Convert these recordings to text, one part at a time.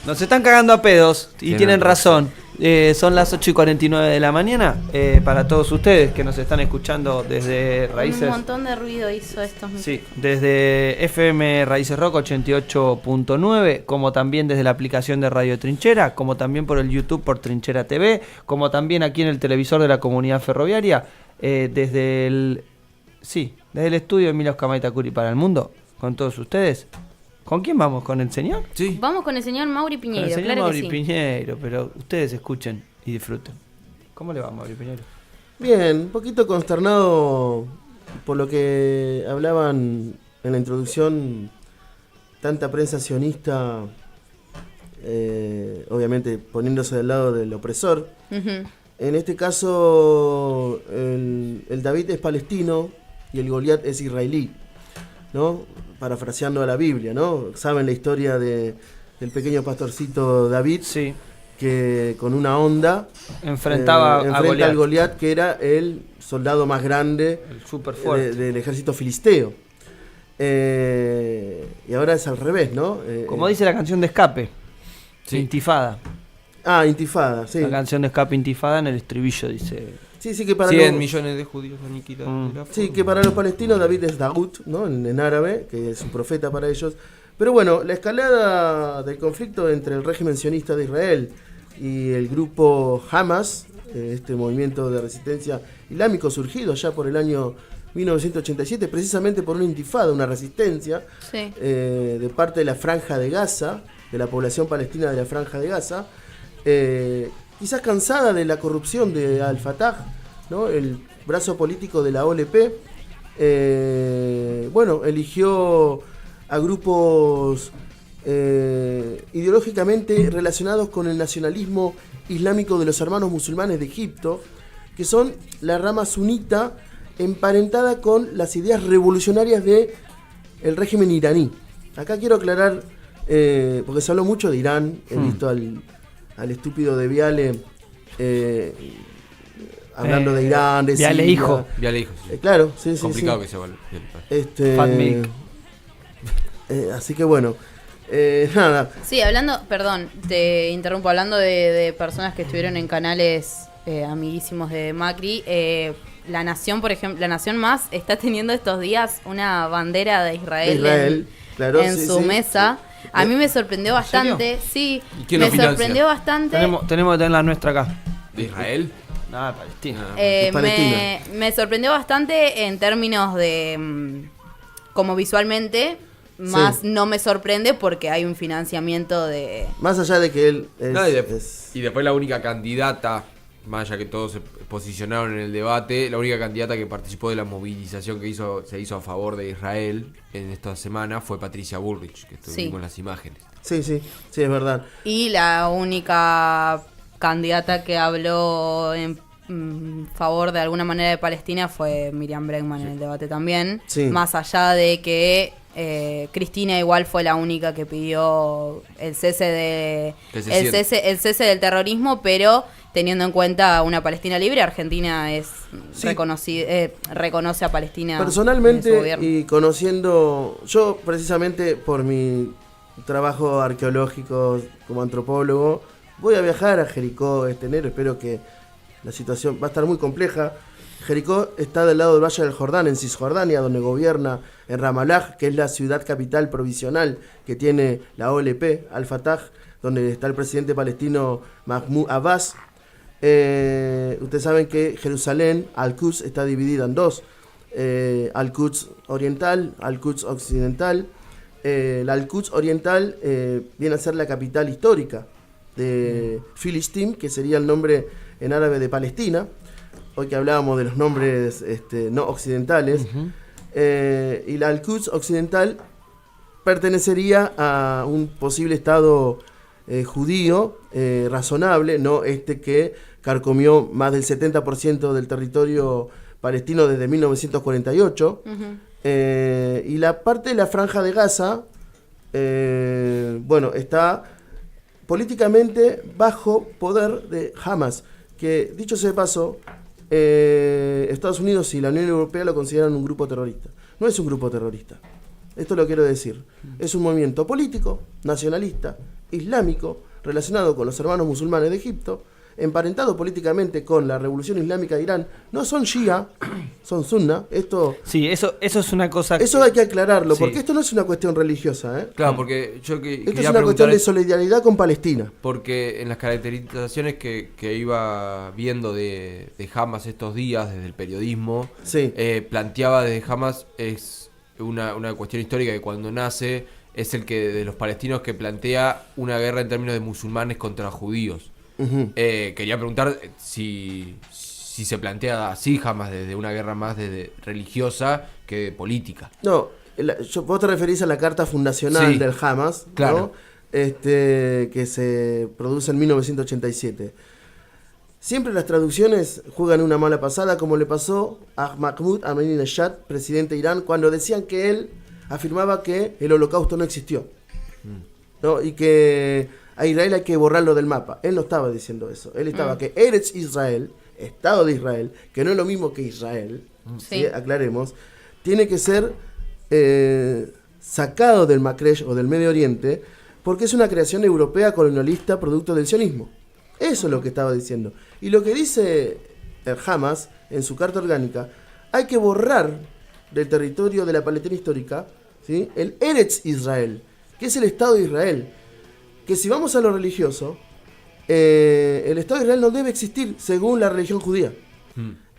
Nos están cagando a pedos y tienen razón. Son las 8:49 de la mañana para todos ustedes que nos están escuchando desde Raíces. Un montón de ruido hizo estos micrófonos. Sí, desde FM Raíces Rock 88.9, como también desde la aplicación de Radio Trinchera, como también por el YouTube por Trinchera TV, como también aquí en el televisor de la comunidad ferroviaria, desde el estudio de Milos Camaitacuri para el mundo, con todos ustedes. ¿Con quién vamos? ¿Con el señor? Sí. Vamos con el señor Mauri Piñeiro, con el señor claro Mauri que sí. Piñeiro, pero ustedes escuchen y disfruten. ¿Cómo le va, Mauri Piñeiro? Bien, un poquito consternado por lo que hablaban en la introducción tanta prensa sionista, obviamente poniéndose del lado del opresor. Uh-huh. En este caso, el David es palestino y el Goliat es israelí, ¿no? Parafraseando a la Biblia, ¿no? Saben la historia del pequeño pastorcito David, sí, que con una honda enfrenta al Goliat, que era el soldado más grande, el super fuerte del ejército filisteo. Y ahora es al revés, ¿no? Como dice la canción de Escape, sí. Intifada. Ah, Intifada, sí. La canción de Escape Intifada en el estribillo dice... Sí, que para 100 millones de judíos aniquilados. Sí, que para los palestinos David es Daud, ¿no? En árabe, que es un profeta para ellos. Pero bueno, la escalada del conflicto entre el régimen sionista de Israel y el grupo Hamas, este movimiento de resistencia islámico surgido ya por el año 1987, precisamente por una intifada, una resistencia sí. De parte de la Franja de Gaza, de la población palestina de la Franja de Gaza, quizás cansada de la corrupción de Al-Fatah, ¿no? El brazo político de la OLP, eligió a grupos ideológicamente relacionados con el nacionalismo islámico de los hermanos musulmanes de Egipto, que son la rama sunita emparentada con las ideas revolucionarias del régimen iraní. Acá quiero aclarar, porque se habló mucho de Irán, he visto al estúpido de Viale hablando de Irán, de Viale Siria. Hijo, sí. Claro, sí. Complicado sí. Que se vale. Fat Milk. Así que bueno, nada. Sí, perdón, te interrumpo, hablando de personas que estuvieron en canales amiguísimos de Macri, La Nación, por ejemplo, La Nación Más está teniendo estos días una bandera de Israel, claro, en su mesa. A mí me sorprendió bastante, sí, ¿Y quién me lo financia? sorprendió bastante. Tenemos que tener la nuestra acá. ¿De Israel? No, Palestina. Palestina. Me sorprendió bastante en términos de como visualmente, más Sí. no me sorprende porque hay un financiamiento de... Más allá de que él es, No, y después la única candidata, más allá que todos se posicionaron en el debate, la única candidata que participó de la movilización que se hizo a favor de Israel en esta semana fue Patricia Bullrich, que tuvimos las imágenes. Sí, es verdad. Y la única candidata que habló en favor de alguna manera de Palestina fue Miriam Bregman en el debate también. Sí. Más allá de que Cristina igual fue la única que pidió el cese del terrorismo, pero teniendo en cuenta una Palestina libre, Argentina reconoce a Palestina personalmente, en su gobierno. y conociendo, yo precisamente por mi trabajo arqueológico como antropólogo, voy a viajar a Jericó este enero. Espero que la situación va a estar muy compleja. Jericó está del lado del Valle del Jordán, en Cisjordania, donde gobierna en Ramallah, que es la ciudad capital provisional que tiene la OLP, Al-Fatah, donde está el presidente palestino Mahmoud Abbas. Ustedes saben que Jerusalén, Al-Quds, está dividida en dos. Al-Quds oriental, Al-Quds occidental. La Al-Quds oriental viene a ser la capital histórica de Filistín, que sería el nombre en árabe de Palestina. Hoy que hablábamos de los nombres no occidentales. Y la Al-Quds occidental pertenecería a un posible estado judío razonable, no que carcomió más del 70% del territorio palestino desde 1948. Y la parte de la Franja de Gaza, está políticamente bajo poder de Hamas, que, dicho sea de paso, Estados Unidos y la Unión Europea lo consideran un grupo terrorista. No es un grupo terrorista, esto lo quiero decir. Es un movimiento político, nacionalista, islámico relacionado con los hermanos musulmanes de Egipto, emparentado políticamente con la revolución islámica de Irán. No son shia, son sunna. Sí, eso es una cosa... Eso hay que aclararlo, Sí. porque esto no es una cuestión religiosa, ¿eh? Claro, porque yo Esto es quería una cuestión de preguntar, solidaridad con Palestina. porque en las caracterizaciones que iba viendo de Hamas estos días, desde el periodismo, Sí. planteaba desde Hamas es una cuestión histórica que cuando nace es el que de los palestinos que plantea una guerra en términos de musulmanes contra judíos. Ujú. Quería preguntar si se plantea así Hamas desde una guerra más desde religiosa que política. No, vos te referís a la carta fundacional Sí. del Hamas, Claro. ¿no? Que se produce en 1987. Siempre las traducciones juegan una mala pasada, como le pasó a Mahmoud Ahmadinejad, presidente de Irán, cuando decían que él afirmaba que el holocausto no existió, ¿no? Y que a Israel hay que borrarlo del mapa. Él no estaba diciendo eso. Él estaba que Eretz Israel, Estado de Israel, que no es lo mismo que Israel, Sí. ¿sí? Aclaremos, tiene que ser sacado del Macresh o del Medio Oriente, porque es una creación europea colonialista producto del sionismo. Eso es lo que estaba diciendo. Y lo que dice el Hamas en su carta orgánica, hay que borrar del territorio de la Palestina histórica, ¿sí?, el Eretz Israel, que es el Estado de Israel. Que si vamos a lo religioso, el Estado de Israel no debe existir según la religión judía.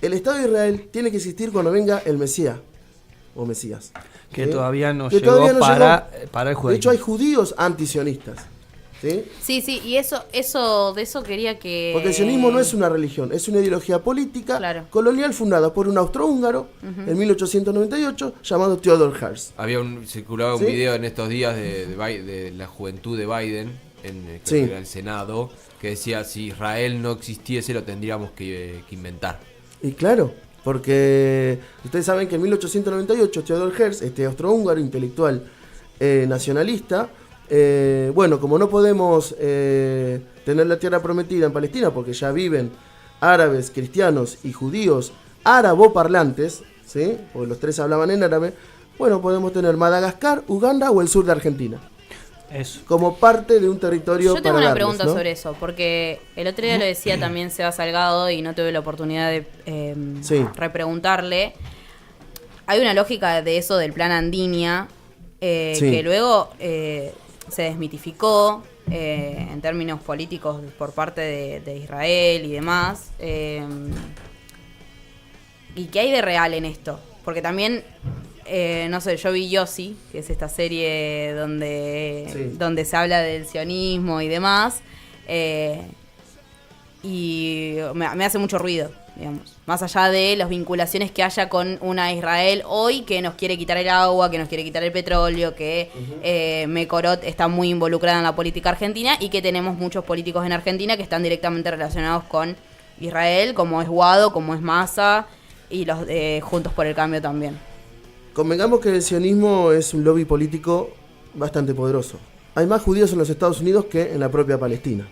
El Estado de Israel tiene que existir cuando venga el Mesías o Mesías. Que ¿sí? todavía no Que llegó todavía no para el De judaísmo. hecho, hay judíos antisionistas. ¿Sí? Sí, y de eso quería que... Porque el sionismo no es una religión, es una ideología política Claro. colonial fundada por un austrohúngaro en 1898 llamado Theodor Herzl. Circulaba un ¿Sí? video en estos días de la juventud de Biden en Sí. el Senado que decía si Israel no existiese lo tendríamos que inventar. Y claro, porque ustedes saben que en 1898 Theodor Herzl, este austrohúngaro intelectual nacionalista, bueno, como no podemos tener la tierra prometida en Palestina porque ya viven árabes, cristianos y judíos árabe-parlantes, ¿sí?, porque los tres hablaban en árabe, bueno, podemos tener Madagascar, Uganda o el sur de Argentina Eso. como parte de un territorio. Yo tengo para una darles, pregunta ¿no? sobre eso, porque el otro día lo decía también Seba Salgado y no tuve la oportunidad de Sí. repreguntarle. Hay una lógica de eso del plan Andinia Sí. que luego se desmitificó en términos políticos por parte de Israel y demás. ¿Y qué hay de real en esto? Porque también, no sé, yo vi Yossi, que es esta serie donde se habla del sionismo y demás, y me hace mucho ruido, digamos. Más allá de las vinculaciones que haya con una Israel hoy que nos quiere quitar el agua, que nos quiere quitar el petróleo, que Mekorot está muy involucrada en la política argentina y que tenemos muchos políticos en Argentina que están directamente relacionados con Israel, como es Guado, como es Massa y los Juntos por el Cambio también. Convengamos que el sionismo es un lobby político bastante poderoso. Hay más judíos en los Estados Unidos que en la propia Palestina,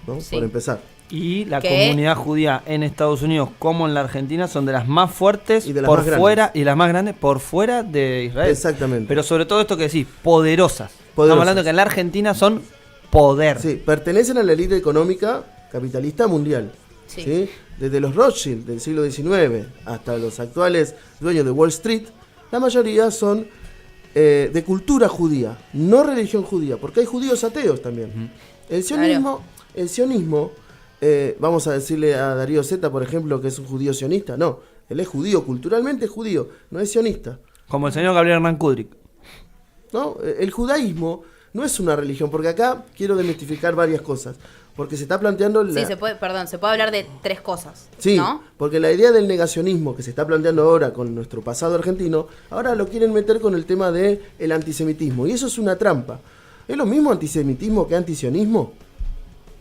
¿no? Sí. Por empezar. Y la ¿Qué? comunidad judía en Estados Unidos como en la Argentina son de las más fuertes Y de las por más grandes. fuera y las más grandes por fuera de Israel. Exactamente. Pero sobre todo esto que decís, poderosas. Estamos Poderosas. hablando que en la Argentina son poder. Sí, pertenecen a la élite económica capitalista mundial. Sí. ¿Sí? Desde los Rothschild del siglo XIX hasta los actuales dueños de Wall Street, la mayoría son de cultura judía, no religión judía, porque hay judíos ateos también. El sionismo, vamos a decirle a Darío Zeta, por ejemplo, que es un judío sionista, no, él es judío, culturalmente judío, no es sionista. Como el señor Gabriel Hernán Kudrik. ¿No? El judaísmo no es una religión, porque acá quiero desmitificar varias cosas, porque se está planteando Sí, se puede hablar de tres cosas, Sí, ¿no? porque la idea del negacionismo que se está planteando ahora con nuestro pasado argentino, ahora lo quieren meter con el tema del antisemitismo, y eso es una trampa. ¿Es lo mismo antisemitismo que antisionismo?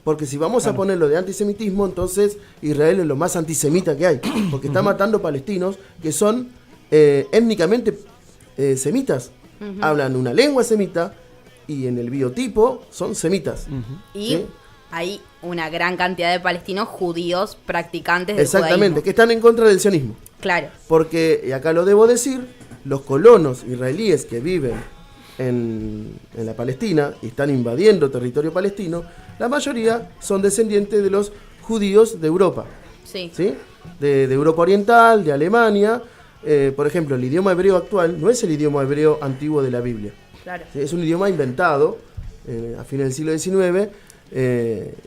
Porque si vamos a ponerlo de antisemitismo, entonces Israel es lo más antisemita que hay, porque está matando palestinos que son étnicamente semitas, hablan una lengua semita y en el biotipo son semitas. Y ¿Sí? hay una gran cantidad de palestinos judíos practicantes del Exactamente, judaísmo. que están en contra del sionismo. Claro. Porque, y acá lo debo decir, los colonos israelíes que viven en la Palestina y están invadiendo territorio palestino, la mayoría son descendientes de los judíos de Europa. Sí. ¿Sí? De Europa Oriental, de Alemania. Por ejemplo, el idioma hebreo actual no es el idioma hebreo antiguo de la Biblia. Claro. ¿Sí? Es un idioma inventado a fines del siglo XIX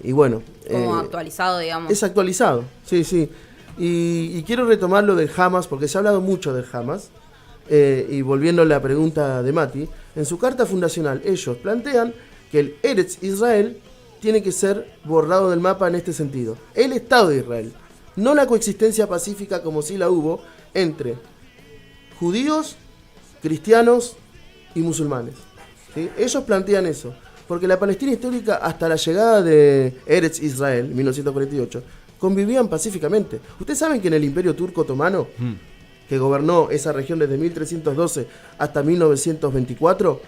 y bueno. Como actualizado, digamos. Es actualizado, sí, sí. Y quiero retomar lo del Hamas, porque se ha hablado mucho del Hamas. Y volviendo a la pregunta de Mati, en su carta fundacional ellos plantean que el Eretz Israel tiene que ser borrado del mapa en este sentido. El Estado de Israel, no la coexistencia pacífica como sí la hubo entre judíos, cristianos y musulmanes. ¿Sí? Ellos plantean eso, porque la Palestina histórica hasta la llegada de Eretz Israel, en 1948, convivían pacíficamente. ¿Ustedes saben que en el Imperio Turco Otomano, que gobernó esa región desde 1312 hasta 1924,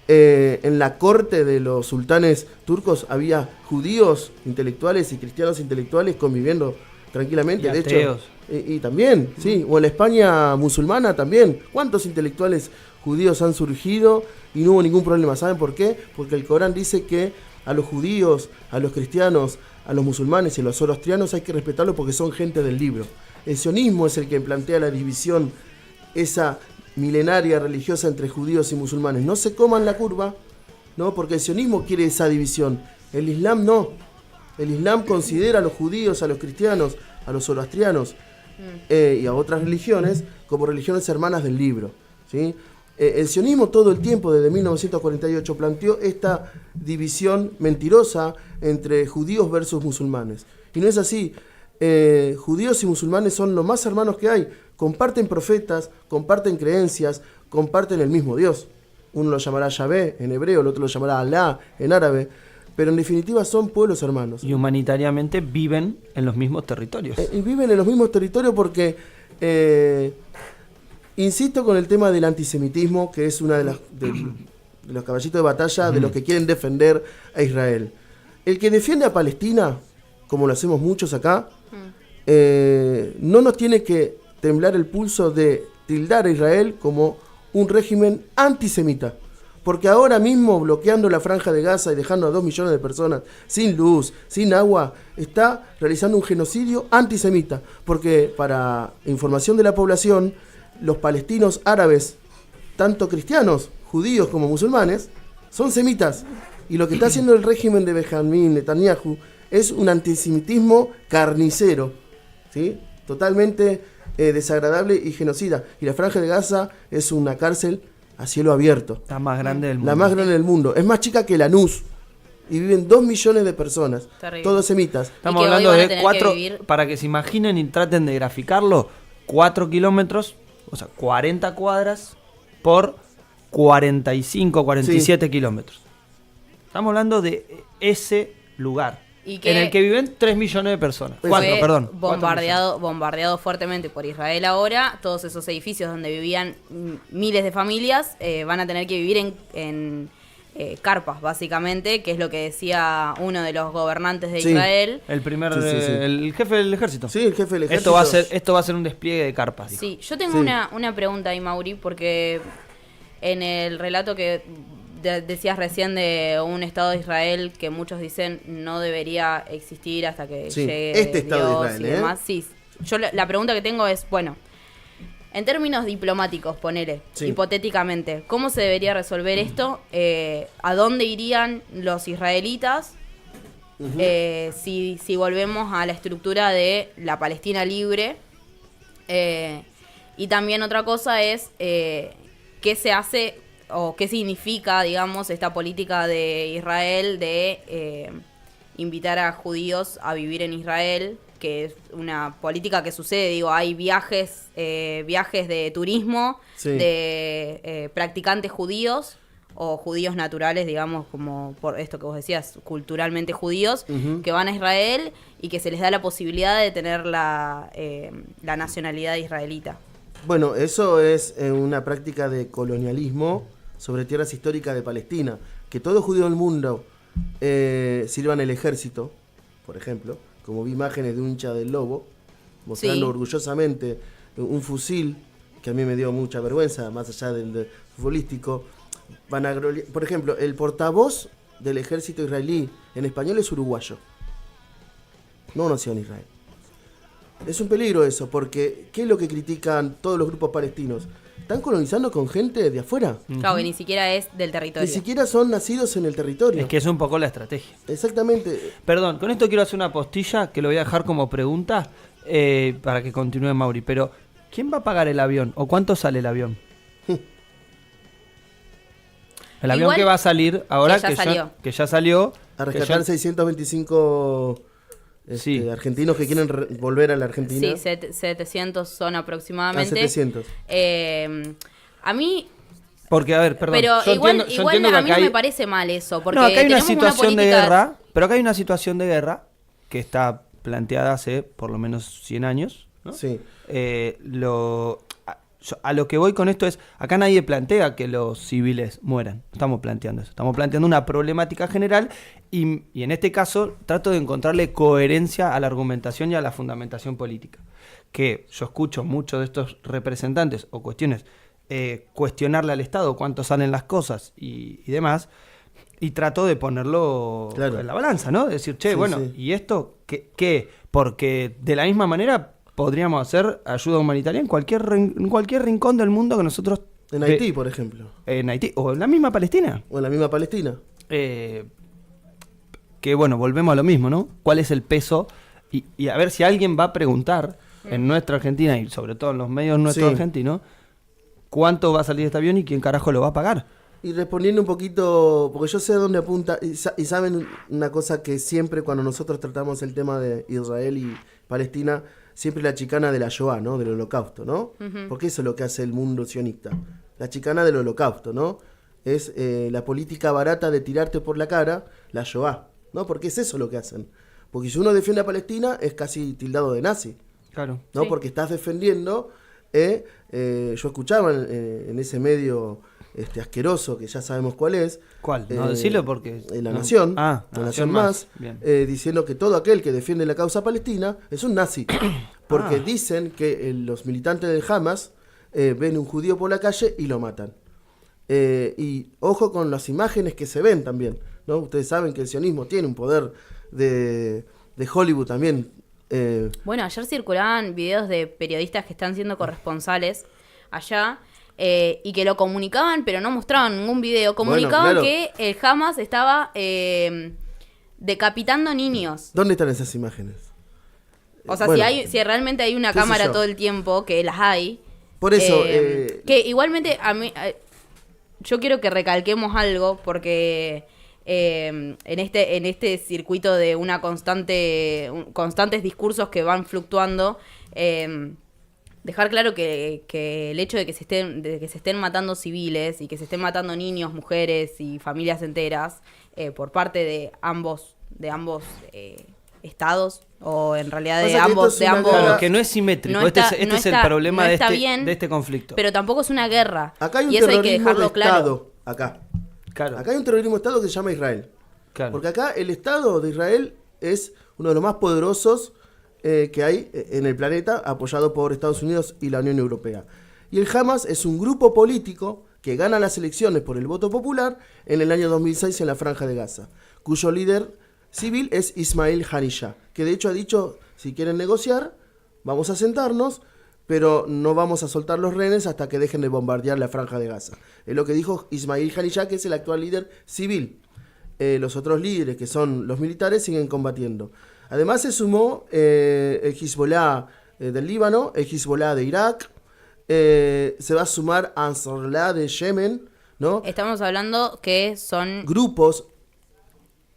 en la corte de los sultanes turcos había judíos intelectuales y cristianos intelectuales conviviendo tranquilamente? Y de ateos. hecho, y también, sí, o en la España musulmana también. ¿Cuántos intelectuales judíos han surgido y no hubo ningún problema? ¿Saben por qué? Porque el Corán dice que a los judíos, a los cristianos, a los musulmanes y a los zoroastrianos hay que respetarlos porque son gente del libro. El sionismo es el que plantea la división, esa milenaria religiosa entre judíos y musulmanes. No se coman la curva, ¿no? Porque el sionismo quiere esa división. El Islam no. El Islam considera a los judíos, a los cristianos, a los zoroastrianos y a otras religiones como religiones hermanas del libro, ¿sí? El sionismo todo el tiempo, desde 1948, planteó esta división mentirosa entre judíos versus musulmanes. Y no es así. Judíos y musulmanes son los más hermanos que hay. Comparten profetas, comparten creencias, comparten el mismo Dios. Uno lo llamará Yahvé en hebreo, el otro lo llamará Alá en árabe. Pero en definitiva son pueblos hermanos. Y humanitariamente viven en los mismos territorios. Y viven en los mismos territorios porque... insisto con el tema del antisemitismo, que es una de los caballitos de batalla de los que quieren defender a Israel. El que defiende a Palestina, como lo hacemos muchos acá, no nos tiene que temblar el pulso de tildar a Israel como un régimen antisemita. Porque ahora mismo, bloqueando la franja de Gaza y dejando a 2 millones de personas sin luz, sin agua, está realizando un genocidio antisemita. Porque, para información de la población, los palestinos árabes, tanto cristianos, judíos como musulmanes, son semitas. Y lo que está haciendo el régimen de Benjamín Netanyahu es un antisemitismo carnicero, ¿sí? Totalmente desagradable y genocida. Y la franja de Gaza es una cárcel a cielo abierto. La más grande del mundo. La más grande del mundo. Es más chica que Lanús. Y viven 2 millones de personas. Terrible. Todos semitas. Estamos Y que hoy hablando van a de tener 4, que vivir- para que se imaginen y traten de graficarlo, 4 kilómetros, o sea, 40 cuadras por 45, 47 kilómetros. Estamos hablando de ese lugar, Y que en el que viven 3 millones de personas. Fue 4, perdón. 4 bombardeado fuertemente por Israel ahora. Todos esos edificios donde vivían miles de familias van a tener que vivir en carpas, básicamente, que es lo que decía uno de los gobernantes de Sí. Israel. El primer, Sí, sí, sí. el jefe del ejército. Sí, el jefe del ejército. Esto va a ser un despliegue de carpas. dijo. Sí, yo tengo Sí. una pregunta ahí, Mauri, porque en el relato que decías recién de un Estado de Israel que muchos dicen no debería existir hasta que Sí, llegue este Estado de Dios Israel, y demás. Sí, yo la pregunta que tengo es, bueno, en términos diplomáticos, ponele, Sí. hipotéticamente, ¿cómo se debería resolver esto? ¿A dónde irían los israelitas? Si volvemos a la estructura de la Palestina libre. Y también otra cosa es qué se hace o qué significa, digamos, esta política de Israel de invitar a judíos a vivir en Israel, que es una política que sucede, digo, hay viajes de turismo Sí. de practicantes judíos o judíos naturales, digamos, como por esto que vos decías, culturalmente judíos, que van a Israel y que se les da la posibilidad de tener la nacionalidad israelita. Bueno, eso es una práctica de colonialismo sobre tierras históricas de Palestina. Que todo judío del mundo sirva en el ejército, por ejemplo, como vi imágenes de un hincha del Lobo, mostrando Sí. orgullosamente un fusil, que a mí me dio mucha vergüenza, más allá del futbolístico, Por ejemplo, el portavoz del ejército israelí en español es uruguayo. No nació en Israel. Es un peligro eso, porque ¿qué es lo que critican todos los grupos palestinos? Están colonizando con gente de afuera. Claro, que ni siquiera es del territorio. Ni siquiera son nacidos en el territorio. Es que es un poco la estrategia. Exactamente. Perdón, con esto quiero hacer una postilla que lo voy a dejar como pregunta para que continúe Mauri. Pero, ¿quién va a pagar el avión? ¿O cuánto sale el avión? El avión Igual que va a salir ahora que ya salió. A rescatar 625 Sí. argentinos que quieren volver a la Argentina. Sí, 700 son aproximadamente. 700. A mí... Porque, a ver, perdón. Pero yo igual, entiendo igual que a mí acá no me hay- parece mal eso, porque No, acá hay una tenemos situación de política- guerra, pero acá hay una situación de guerra que está planteada hace por lo menos 100 años, ¿no? Sí. A lo que voy con esto es, acá nadie plantea que los civiles mueran, estamos planteando eso, estamos planteando una problemática general y en este caso trato de encontrarle coherencia a la argumentación y a la fundamentación política, que yo escucho muchos de estos representantes o cuestiones, cuestionarle al Estado cuánto salen las cosas y demás, y trato de ponerlo Claro. en la balanza, ¿no? Decir, che, Sí, bueno, sí. ¿y esto qué? Porque de la misma manera podríamos hacer ayuda humanitaria en cualquier rincón del mundo que nosotros... En Haití, por ejemplo. En Haití, o en la misma Palestina. O en la misma Palestina. Que bueno, volvemos a lo mismo, ¿no? ¿Cuál es el peso? Y a ver si alguien va a preguntar en nuestra Argentina, y sobre todo en los medios nuestros Sí. argentinos, cuánto va a salir este avión y quién carajo lo va a pagar. Y respondiendo un poquito, porque yo sé a dónde apunta, y saben una cosa que siempre cuando nosotros tratamos el tema de Israel y Palestina, siempre la chicana de la Shoah, ¿no? Del holocausto, ¿no? Porque eso es lo que hace el mundo sionista. La chicana del holocausto, ¿no? Es la política barata de tirarte por la cara, la Shoah, ¿no? Porque es eso lo que hacen. Porque si uno defiende a Palestina es casi tildado de nazi, Claro. ¿no? Sí. Porque estás defendiendo, yo escuchaba en ese medio asqueroso, que ya sabemos cuál es. ¿Cuál? No, decilo porque... La no. Nación, Ah, la Nación Más, Bien. diciendo que todo aquel que defiende la causa palestina es un nazi. Porque Ah. dicen que los militantes del Hamas ven un judío por la calle y lo matan. Y ojo con las imágenes que se ven también, ¿no? Ustedes saben que el sionismo tiene un poder de Hollywood también. Bueno, ayer circulaban videos de periodistas que están siendo corresponsales allá y que lo comunicaban, pero no mostraban ningún video. Comunicaban claro. que el Hamas estaba decapitando niños. ¿Dónde están esas imágenes? O sea, Bueno, si realmente hay una qué sé cámara yo. todo el tiempo, que las hay. Por eso, Que igualmente a mí, yo quiero que recalquemos algo porque en este circuito de una constantes discursos que van fluctuando, dejar claro que el hecho de que se estén matando civiles y que se estén matando niños, mujeres y familias enteras por parte de ambos estados, o en realidad Pasa que esto es una Claro, guerra- que no es simétrico. No este está- es no el está- problema no de está bien, este conflicto. pero tampoco es una guerra. acá hay un y eso hay que terrorismo de dejarlo claro. Estado, acá. Claro, Acá hay un terrorismo de Estado que se llama Israel. claro. Porque acá el Estado de Israel es uno de los más poderosos que hay en el planeta, apoyado por Estados Unidos y la Unión Europea. Y el Hamas es un grupo político que gana las elecciones por el voto popular en el año 2006 en la Franja de Gaza, cuyo líder civil es Ismail Haniyeh, que de hecho ha dicho, si quieren negociar, vamos a sentarnos, pero no vamos a soltar los rehenes hasta que dejen de bombardear la Franja de Gaza. Es lo que dijo Ismail Haniyeh, que es el actual líder civil. Los otros líderes, que son los militares, siguen combatiendo. Además se sumó el Hezbollah del Líbano, el Hezbollah de Irak, se va a sumar Ansarullah de Yemen, ¿no? Estamos hablando que son... Grupos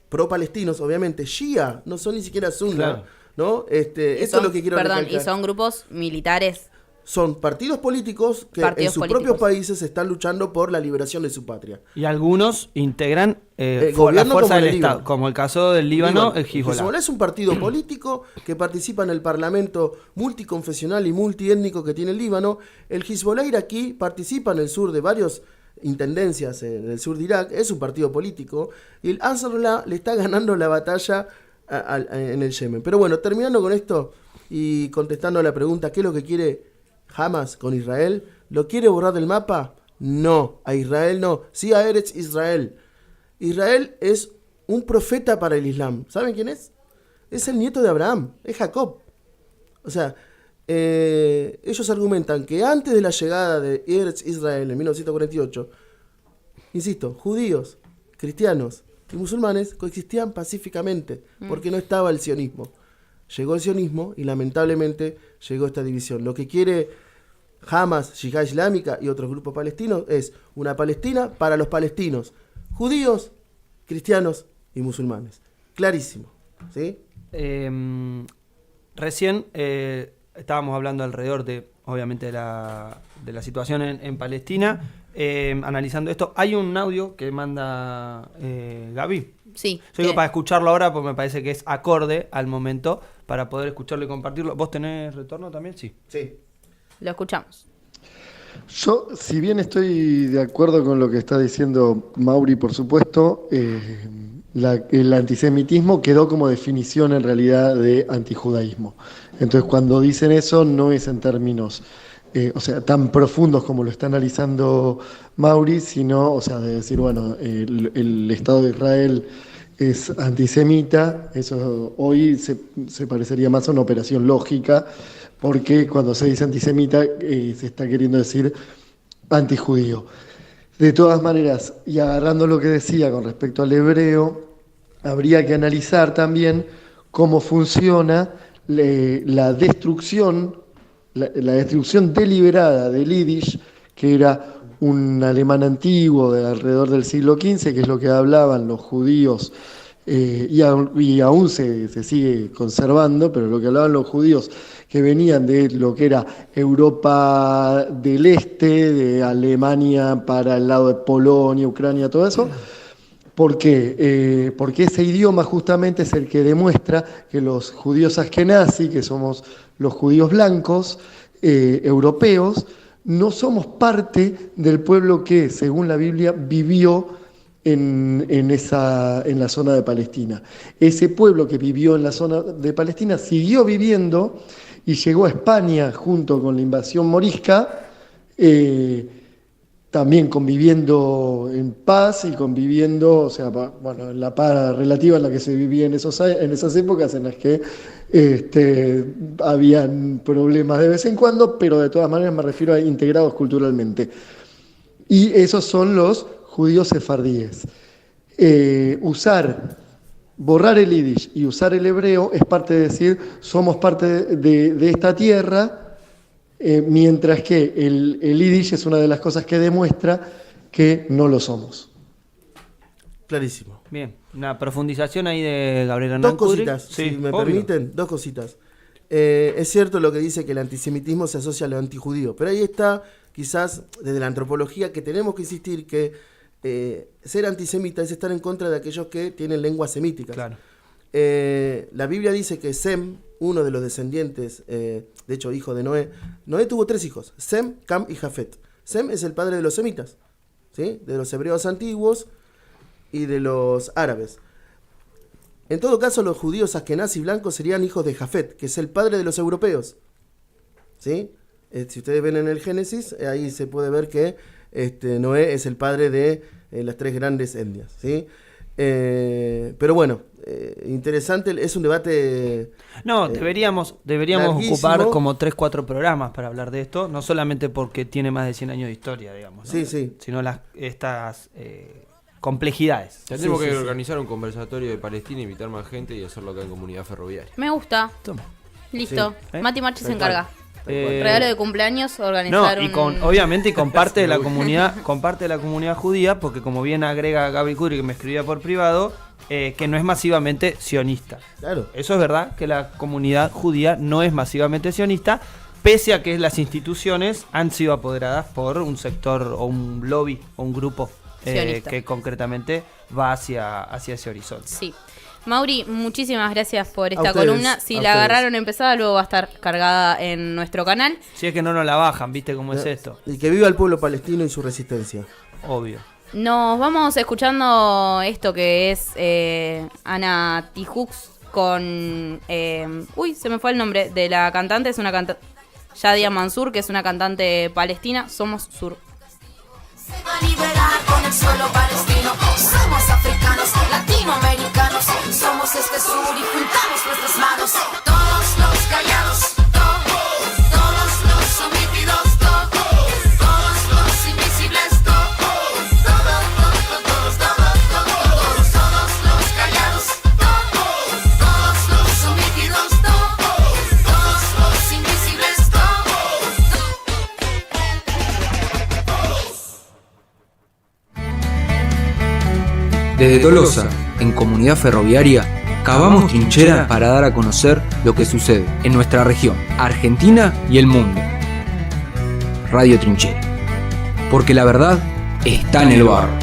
pro-palestinos, obviamente, Shia, no son ni siquiera sunna, Claro. ¿no? Esto es son- lo que quiero Perdón, recalcar. y son grupos militares. Son partidos políticos que Partidos en sus políticos. propios países están luchando por la liberación de su patria. Y algunos integran la gobierno fuerza como del el Estado, Líbano. como el caso del Líbano, el Hezbollah. Es un partido político que participa en el parlamento multiconfesional y multiétnico que tiene el Líbano. El Hezbollah iraquí participa en el sur de varias intendencias en el sur de Irak, es un partido político. Y el Ansarullah le está ganando la batalla en el Yemen. Pero bueno, terminando con esto y contestando a la pregunta, ¿qué es lo que quiere Hamas con Israel? ¿Lo quiere borrar del mapa? No, a Israel no. Sí a Eretz Israel. Israel es un profeta para el Islam. ¿Saben quién es? Es el nieto de Abraham, es Jacob. O sea, ellos argumentan que antes de la llegada de Eretz Israel en 1948, insisto, judíos, cristianos y musulmanes coexistían pacíficamente, porque no estaba el sionismo. Llegó el sionismo y lamentablemente llegó esta división. Lo que quiere Hamas, Yihad Islámica y otros grupos palestinos es una Palestina para los palestinos, judíos, cristianos y musulmanes. Clarísimo, ¿sí? Recién estábamos hablando alrededor de, obviamente, de la situación en Palestina, analizando esto. Hay un audio que manda Gaby. Sí. Yo digo para escucharlo ahora porque me parece que es acorde al momento para poder escucharlo y compartirlo. ¿Vos tenés retorno también? Sí. Sí. Lo escuchamos. Yo, si bien estoy de acuerdo con lo que está diciendo Mauri, por supuesto, el antisemitismo quedó como definición en realidad de antijudaísmo. Entonces, cuando dicen eso, no es en términos, tan profundos como lo está analizando Mauri, sino, de decir, bueno, el Estado de Israel es antisemita. Eso hoy se parecería más a una operación lógica, porque cuando se dice antisemita se está queriendo decir antijudío. De todas maneras, y agarrando lo que decía con respecto al hebreo, habría que analizar también cómo funciona la destrucción deliberada del Yiddish, que era un alemán antiguo de alrededor del siglo XV, que es lo que hablaban los judíos, y aún se sigue conservando, pero lo que hablaban los judíos que venían de lo que era Europa del Este, de Alemania para el lado de Polonia, Ucrania, todo eso. ¿Por qué? Porque ese idioma justamente es el que demuestra que los judíos askenazí, que somos los judíos blancos, europeos, no somos parte del pueblo que, según la Biblia, vivió en la zona de Palestina. Ese pueblo que vivió en la zona de Palestina siguió viviendo y llegó a España junto con la invasión morisca, también conviviendo en paz y conviviendo, en la paz relativa en la que se vivía en esas épocas en las que habían problemas de vez en cuando, pero de todas maneras me refiero a integrados culturalmente. Y esos son los judíos sefardíes. Borrar el yiddish y usar el hebreo es parte de decir, somos parte de esta tierra, mientras que el yiddish es una de las cosas que demuestra que no lo somos. Clarísimo. Bien, una profundización ahí de Gabriel Dos Hernán Kudri. cositas, Sí, si me obvio. permiten, dos cositas. Es cierto lo que dice que el antisemitismo se asocia a lo antijudío, pero ahí está, quizás, desde la antropología, que tenemos que insistir que ser antisemita es estar en contra de aquellos que tienen lenguas semíticas. Claro. La Biblia dice que Sem, uno de los descendientes, de hecho hijo de Noé tuvo 3 hijos, Sem, Cam y Jafet. Sem es el padre de los semitas, ¿sí? De los hebreos antiguos y de los árabes. En todo caso, los judíos askenazí blancos serían hijos de Jafet, que es el padre de los europeos, ¿sí? Si ustedes ven en el Génesis, ahí se puede ver que Noé es el padre de las 3 grandes etnias, ¿sí? Pero bueno, interesante, es un debate. No, deberíamos larguísimo. ocupar como 3-4 programas para hablar de esto, no solamente porque tiene más de 100 años de historia, digamos, ¿no? Sí, sí. Sino estas complejidades. Tendremos Sí, que sí, sí. organizar un conversatorio de Palestina, invitar más gente y hacerlo acá en Comunidad Ferroviaria. Me gusta. Toma. Listo. Sí. Mati Marchi se Tal cual. encarga. Eh, Regalo de cumpleaños, No, organizar y obviamente y con parte de la comunidad judía, porque como bien agrega Gaby Kudri, que me escribía por privado, que no es masivamente sionista. Claro. Eso es verdad, que la comunidad judía no es masivamente sionista, pese a que las instituciones han sido apoderadas por un sector o un lobby o un grupo Sionista. que concretamente va hacia ese horizonte. Sí. Mauri, muchísimas gracias por esta ustedes, columna. Si a la ustedes. agarraron empezada, luego va a estar cargada en nuestro canal. Si es que no nos la bajan, ¿viste cómo es esto? Y que viva el pueblo palestino y su resistencia. Obvio. Nos vamos escuchando esto que es Ana Tijoux con... se me fue el nombre de la cantante. Es una cantante... Yadia Mansur, que es una cantante palestina. Somos Sur. Se va a liberar con el suelo palestino. Somos africanos, latinoamericanos. Somos este sur y juntamos nuestras manos. Todos los callados, todos los sometidos, todos los invisibles, todos los callados, todos los sometidos, todos los invisibles, Desde Tolosa, en Comunidad Ferroviaria, cavamos trincheras para dar a conocer lo que sucede en nuestra región, Argentina y el mundo. Radio Trinchera. Porque la verdad está en el barro.